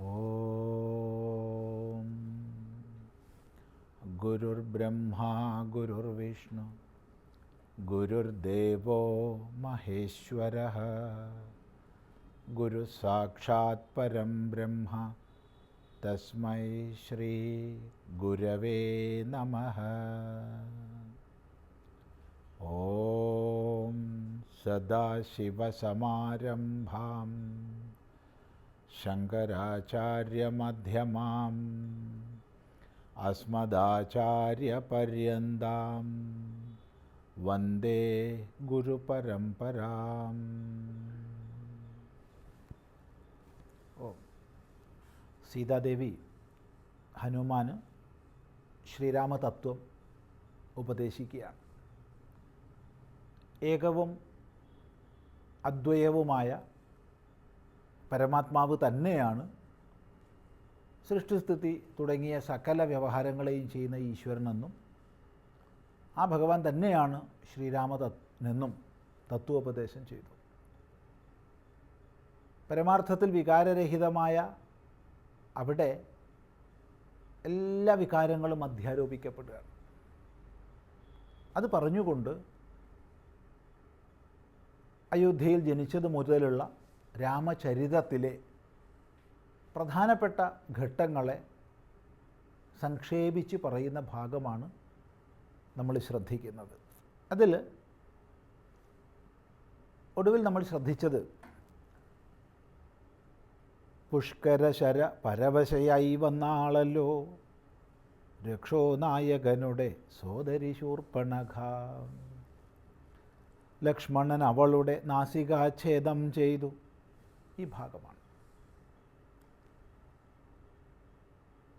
ഓം ഗുരുർബ്രഹ്മാ ഗുരുർവിഷ്ണു ഗുരുർദേവോ മഹേശ്വരഃ ഗുരു സാക്ഷാത് പരം ബ്രഹ്മ തസ്മൈ ശ്രീ ഗുരവേ നമഃ. ഓം സദാശിവസമാരംഭാം ശങ്കരാചാര്യമധ്യമാം അസ്മദാചാര്യപര്യന്താം വന്ദേ ഗുരുപരമ്പരാം. സീതാദേവി ഹനുമാന് ശ്രീരാമതത്വം ഉപദേശിക്കുകയാണ്. ഏകവും അദ്വയവുമായ പരമാത്മാവ് തന്നെയാണ് സൃഷ്ടിസ്ഥിതി തുടങ്ങിയ സകല വ്യവഹാരങ്ങളെയും ചെയ്യുന്ന ഈശ്വരനെന്നും ആ ഭഗവാൻ തന്നെയാണ് ശ്രീരാമനെന്നും തത്വോപദേശം ചെയ്തു. പരമാർത്ഥത്തിൽ വികാരരഹിതമായ അവിടെ എല്ലാ വികാരങ്ങളും അധ്യാരോപിക്കപ്പെടുകയാണ്. അത് പറഞ്ഞുകൊണ്ട് അയോധ്യയിൽ ജനിച്ചത് മുതലുള്ള രാമചരിതത്തിലെ പ്രധാനപ്പെട്ട ഘട്ടങ്ങളെ സംക്ഷേപിച്ച് പറയുന്ന ഭാഗമാണ് നമ്മൾ ശ്രദ്ധിക്കുന്നത്. അതിൽ ഒടുവിൽ നമ്മൾ ശ്രദ്ധിച്ചത് പുഷ്കരശര പരവശയായി വന്ന ആളല്ലോ രക്ഷോനായകനുടെ സോദരി ശൂർപ്പണഖ. ലക്ഷ്മണൻ അവളുടെ നാസികാച്ഛേദം ചെയ്തു. ഈ ഭാഗമാണ്.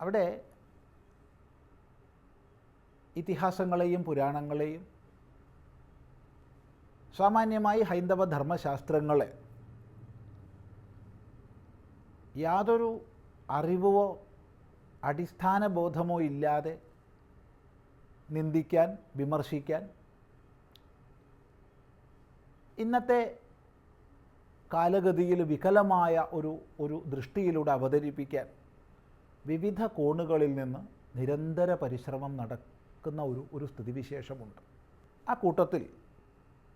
അവിടെ ഇതിഹാസങ്ങളെയും പുരാണങ്ങളെയും സാമാന്യമായി ഹൈന്ദവ ധർമ്മശാസ്ത്രങ്ങളെ യാതൊരു അറിവോ അടിസ്ഥാന ബോധമോ ഇല്ലാതെ നിന്ദിക്കാൻ, വിമർശിക്കാൻ, ഇന്നത്തെ കാലഗതിയിൽ വികലമായ ഒരു ദൃഷ്ടിയിലൂടെ അവതരിപ്പിക്കാൻ വിവിധ കോണുകളിൽ നിന്ന് നിരന്തര പരിശ്രമം നടക്കുന്ന ഒരു സ്ഥിതിവിശേഷമുണ്ട്. ആ കൂട്ടത്തിൽ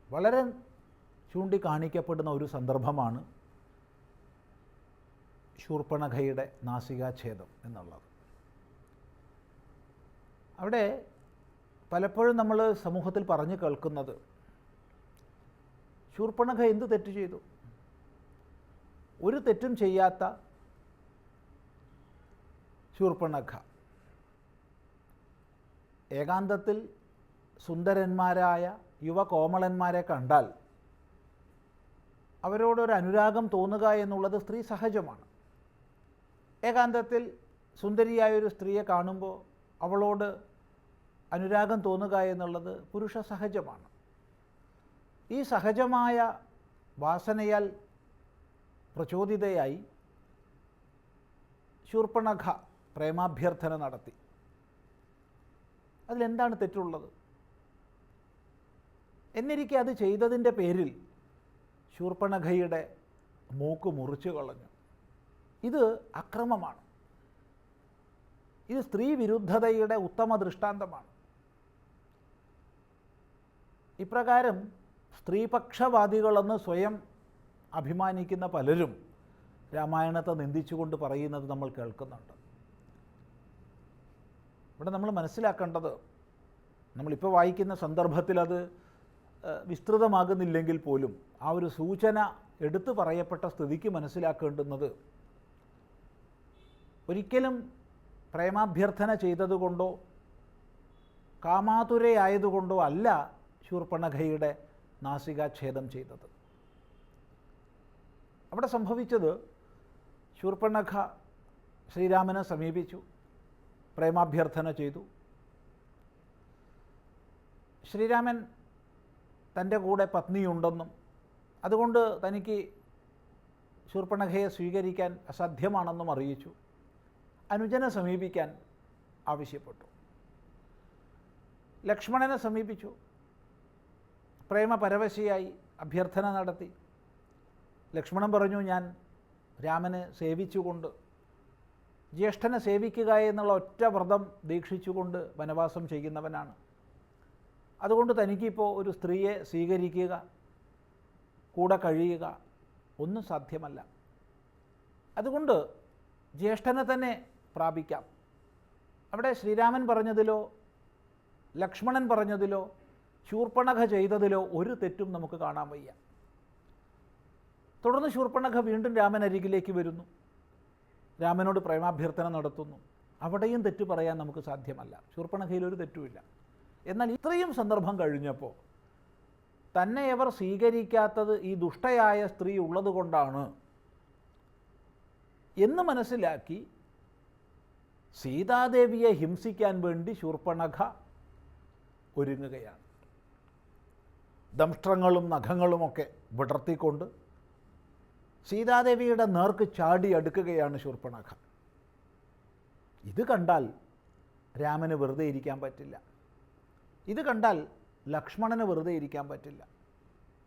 വളരെ ചൂണ്ടിക്കാണിക്കപ്പെടുന്ന ഒരു സന്ദർഭമാണ് ശൂർപ്പണഖയുടെ നാസികാച്ഛേദം എന്നുള്ളത്. അവിടെ പലപ്പോഴും നമ്മൾ സമൂഹത്തിൽ പറഞ്ഞു കേൾക്കുന്നത് ശൂർപ്പണഖ എന്ത് തെറ്റ് ചെയ്തു? ഒരു തെറ്റും ചെയ്യാത്ത ശൂർപ്പണഖ ഏകാന്തത്തിൽ സുന്ദരന്മാരായ യുവകോമളന്മാരെ കണ്ടാൽ അവരോടൊരു അനുരാഗം തോന്നുക എന്നുള്ളത് സ്ത്രീ സഹജമാണ്. ഏകാന്തത്തിൽ സുന്ദരിയായൊരു സ്ത്രീയെ കാണുമ്പോൾ അവളോട് അനുരാഗം തോന്നുക എന്നുള്ളത് പുരുഷ സഹജമാണ്. ഈ സഹജമായ വാസനയാൽ പ്രചോദിതയായി ശൂർപ്പണഖ പ്രേമാഭ്യർത്ഥന നടത്തി. അതിലെന്താണ് തെറ്റുള്ളത്? എന്നിരിക്കെ അത് ചെയ്തതിൻ്റെ പേരിൽ ശൂർപ്പണഖയുടെ മൂക്ക് മുറിച്ചു കളഞ്ഞു. ഇത് അക്രമമാണ്. ഇത് സ്ത്രീ വിരുദ്ധതയുടെ ഉത്തമ ദൃഷ്ടാന്തമാണ്. ഇപ്രകാരം സ്ത്രീപക്ഷവാദികളെന്ന് സ്വയം അഭിമാനിക്കുന്ന പലരും രാമായണത്തെ നിന്ദിച്ചുകൊണ്ട് പറയുന്നത് നമ്മൾ കേൾക്കുന്നുണ്ട്. ഇവിടെ നമ്മൾ മനസ്സിലാക്കേണ്ടത്, നമ്മളിപ്പോൾ വായിക്കുന്ന സന്ദർഭത്തിൽ അത് വിസ്തൃതമാകുന്നില്ലെങ്കിൽ പോലും ആ ഒരു സൂചന എടുത്തു പറയപ്പെട്ട സ്ഥിതിക്ക് മനസ്സിലാക്കേണ്ടുന്നത്, ഒരിക്കലും പ്രേമാഭ്യർത്ഥന ചെയ്തതുകൊണ്ടോ കാമാതുരയായതുകൊണ്ടോ അല്ല ശൂർപ്പണഖയുടെ നാസികാച്ഛേദം ചെയ്തത്. അവിടെ സംഭവിച്ചത്, ശൂർപ്പണഖ ശ്രീരാമനെ സമീപിച്ചു, പ്രേമാഭ്യർത്ഥന ചെയ്തു. ശ്രീരാമൻ തൻ്റെ കൂടെ പത്നിയുണ്ടെന്നും അതുകൊണ്ട് തനിക്ക് ശൂർപ്പണഖയെ സ്വീകരിക്കാൻ അസാധ്യമാണെന്നും അറിയിച്ചു. അനുജനെ സമീപിക്കാൻ ആവശ്യപ്പെട്ടു. ലക്ഷ്മണനെ സമീപിച്ചു. പ്രേമപരവശയായി അഭ്യർത്ഥന നടത്തി. ലക്ഷ്മണൻ പറഞ്ഞു, ഞാൻ രാമനെ സേവിച്ചുകൊണ്ട്, ജ്യേഷ്ഠനെ സേവിക്കുക എന്നുള്ള ഒറ്റ വ്രതം ദീക്ഷിച്ചുകൊണ്ട് വനവാസം ചെയ്യുന്നവനാണ്. അതുകൊണ്ട് തനിക്കിപ്പോൾ ഒരു സ്ത്രീയെ സ്വീകരിക്കുക, കൂടെ കഴിയുക ഒന്നും സാധ്യമല്ല. അതുകൊണ്ട് ജ്യേഷ്ഠനെ തന്നെ പ്രാപിക്കാം. അവിടെ ശ്രീരാമൻ പറഞ്ഞതിലോ ലക്ഷ്മണൻ പറഞ്ഞതിലോ ശൂർപ്പണഖ ചെയ്തതിലോ ഒരു തെറ്റും നമുക്ക് കാണാൻ വയ്യ. തുടർന്ന് ശൂർപ്പണഖ വീണ്ടും രാമനരികിലേക്ക് വരുന്നു, രാമനോട് പ്രേമാഭ്യർത്ഥന നടത്തുന്നു. അവിടെയും തെറ്റ് പറയാൻ നമുക്ക് സാധ്യമല്ല. ശൂർപ്പണഖയിലൊരു തെറ്റുമില്ല. എന്നാൽ ഇത്രയും സന്ദർഭം കഴിഞ്ഞപ്പോൾ തന്നെ അവർ സ്വീകരിക്കാത്തത് ഈ ദുഷ്ടയായ സ്ത്രീ ഉള്ളത് കൊണ്ടാണ് എന്ന് മനസ്സിലാക്കി സീതാദേവിയെ ഹിംസിക്കാൻ വേണ്ടി ശൂർപ്പണഖ ഒരുങ്ങുകയാണ്. ദംഷ്ട്രങ്ങളും നഖങ്ങളുമൊക്കെ വിടർത്തിക്കൊണ്ട് സീതാദേവിയുടെ നേർക്ക് ചാടി അടുക്കുകയാണ് ശൂർപ്പണഖ. ഇത് കണ്ടാൽ രാമന് വെറുതെ ഇരിക്കാൻ പറ്റില്ല. ഇത് കണ്ടാൽ ലക്ഷ്മണന് വെറുതെ ഇരിക്കാൻ പറ്റില്ല.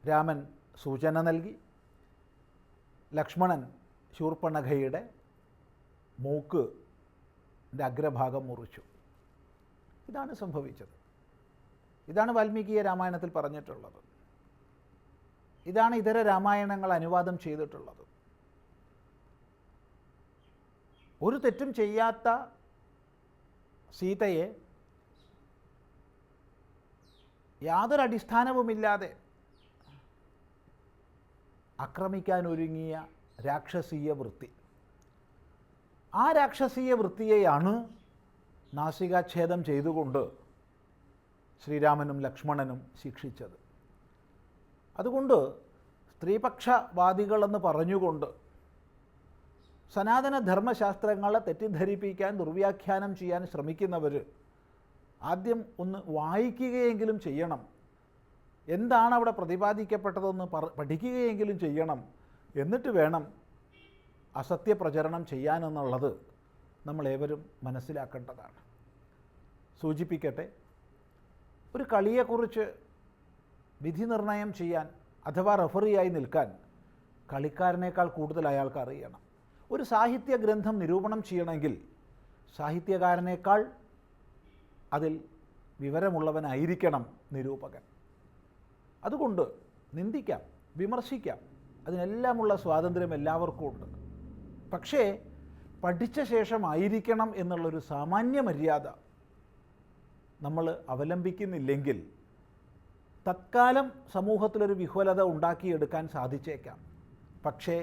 രാമൻ സൂചന നൽകി. ലക്ഷ്മണൻ ശൂർപ്പണഖയുടെ മൂക്കിൻ്റെ അഗ്രഭാഗം മുറിച്ചു. ഇതാണ് സംഭവിച്ചത്. ഇതാണ് വാൽമീകിയെ രാമായണത്തിൽ പറഞ്ഞിട്ടുള്ളത്. ഇതാണ് ഇതര രാമായണങ്ങൾ അനുവാദം ചെയ്തിട്ടുള്ളത്. ഒരു തെറ്റും ചെയ്യാത്ത സീതയെ യാതൊരു അടിസ്ഥാനവുമില്ലാതെ ആക്രമിക്കാനൊരുങ്ങിയ രാക്ഷസീയ വൃത്തി, ആ രാക്ഷസീയ വൃത്തിയെയാണ് നാസികാച്ഛേദം ചെയ്തുകൊണ്ട് ശ്രീരാമനും ലക്ഷ്മണനും ശിക്ഷിച്ചത്. അതുകൊണ്ട് സ്ത്രീപക്ഷവാദികളെന്ന് പറഞ്ഞുകൊണ്ട് സനാതന ധർമ്മശാസ്ത്രങ്ങളെ തെറ്റിദ്ധരിപ്പിക്കാൻ, ദുർവ്യാഖ്യാനം ചെയ്യാൻ ശ്രമിക്കുന്നവർ ആദ്യം ഒന്ന് വായിക്കുകയെങ്കിലും ചെയ്യണം. എന്താണ് അവിടെ പ്രതിപാദിക്കപ്പെട്ടതെന്ന് പഠിക്കുകയെങ്കിലും ചെയ്യണം. എന്നിട്ട് വേണം അസത്യപ്രചരണം ചെയ്യാനെന്നുള്ളത് നമ്മളേവരും മനസ്സിലാക്കേണ്ടതാണ്. സൂചിപ്പിക്കട്ടെ, ഒരു കളിയെക്കുറിച്ച് വിധി നിർണയം ചെയ്യാൻ അഥവാ റഫറിയായി നിൽക്കാൻ കളിക്കാരനേക്കാൾ കൂടുതൽ അയാൾക്ക് അറിയണം. ഒരു സാഹിത്യ ഗ്രന്ഥം നിരൂപണം ചെയ്യണമെങ്കിൽ സാഹിത്യകാരനേക്കാൾ അതിൽ വിവരമുള്ളവനായിരിക്കണം നിരൂപകൻ. അതുകൊണ്ട് നിന്ദിക്കാം, വിമർശിക്കാം, അതിനെല്ലാമുള്ള സ്വാതന്ത്ര്യം എല്ലാവർക്കും ഉണ്ട്. പക്ഷേ പഠിച്ച ശേഷമായിരിക്കണം എന്നുള്ളൊരു സാമാന്യ മര്യാദ നമ്മൾ അവലംബിക്കുന്നില്ലെങ്കിൽ തത്കാലം സമൂഹത്തിലൊരു വിഹ്വലത ഉണ്ടാക്കിയെടുക്കാൻ സാധിച്ചേക്കാം. പക്ഷേ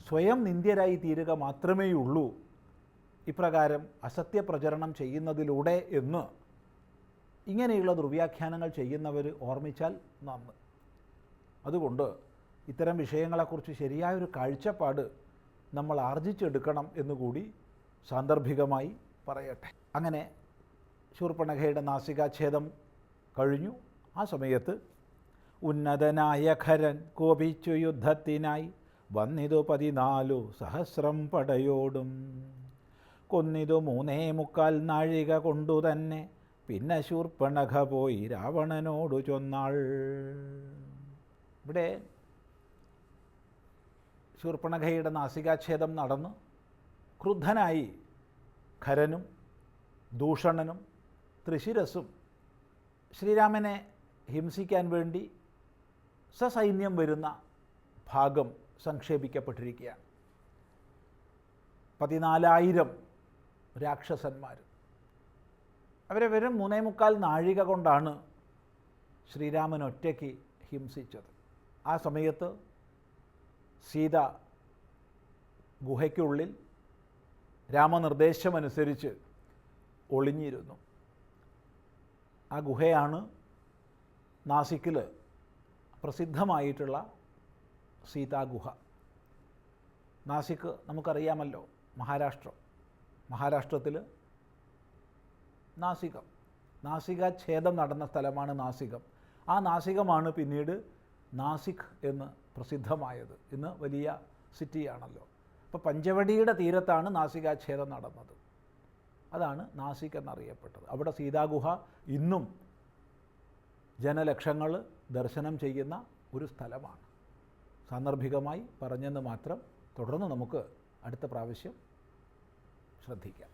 സ്വയം നിന്ദ്യരായി തീരുക മാത്രമേയുള്ളൂ ഇപ്രകാരം അസത്യപ്രചരണം ചെയ്യുന്നതിലൂടെ എന്ന് ഇങ്ങനെയുള്ള ദുർവ്യാഖ്യാനങ്ങൾ ചെയ്യുന്നവർ ഓർമ്മിച്ചാൽ നന്ന്. അതുകൊണ്ട് ഇത്തരം വിഷയങ്ങളെക്കുറിച്ച് ശരിയായൊരു കാഴ്ചപ്പാട് നമ്മൾ ആർജിച്ചെടുക്കണം എന്നുകൂടി സാന്ദർഭികമായി പറയട്ടെ. അങ്ങനെ ശൂർപ്പണഖയുടെ നാസികാച്ഛേദം കഴിഞ്ഞു. ആ സമയത്ത് ഉന്നതനായ ഖരൻ കോപിച്ചു യുദ്ധത്തിനായി വന്നിതു 14 സഹസ്രം പടയോടും. കൊന്നിതു 3.25 നാഴിക കൊണ്ടു തന്നെ പിന്നെ ശൂർപ്പണഖ പോയി രാവണനോടു ചൊന്നാൾ. ഇവിടെ ശൂർപ്പണഖയുടെ നാസികാച്ഛേദം നടന്ന് ക്രുദ്ധനായി ഖരനും ദൂഷണനും ത്രിശിരസും ശ്രീരാമനെ ഹിംസിക്കാൻ വേണ്ടി സസൈന്യം വരുന്ന ഭാഗം സംക്ഷേപിക്കപ്പെട്ടിരിക്കുകയാണ്. 14,000 രാക്ഷസന്മാർ. അവരെ വെറും 3.25 നാഴിക കൊണ്ടാണ് ശ്രീരാമൻ ഒറ്റയ്ക്ക് ഹിംസിച്ചത്. ആ സമയത്ത് സീത ഗുഹയ്ക്കുള്ളിൽ രാമനിർദ്ദേശമനുസരിച്ച് ഒളിഞ്ഞിരുന്നു. ആ ഗുഹയാണ് നാസിക്കിൽ പ്രസിദ്ധമായിട്ടുള്ള സീതാഗുഹ. നാസിക്ക് നമുക്കറിയാമല്ലോ, മഹാരാഷ്ട്രത്തിൽ നാസികം, നാസികാച്ഛേദം നടന്ന സ്ഥലമാണ് നാസികം. ആ നാസികമാണ് പിന്നീട് നാസിക് എന്ന് പ്രസിദ്ധമായത്. ഇന്ന് വലിയ സിറ്റിയാണല്ലോ. അപ്പോൾ പഞ്ചവടിയുടെ തീരത്താണ് നാസികാച്ഛേദം നടന്നത്. അതാണ് നാസിക് എന്നറിയപ്പെട്ടത്. അവിടെ സീതാഗുഹ ഇന്നും ജനലക്ഷങ്ങൾ ദർശനം ചെയ്യുന്ന ഒരു സ്ഥലമാണ്. സാന്ദർഭികമായി പറഞ്ഞെന്ന് മാത്രം. തുടർന്ന് നമുക്ക് അടുത്ത പ്രാവശ്യം ശ്രദ്ധിക്കാം.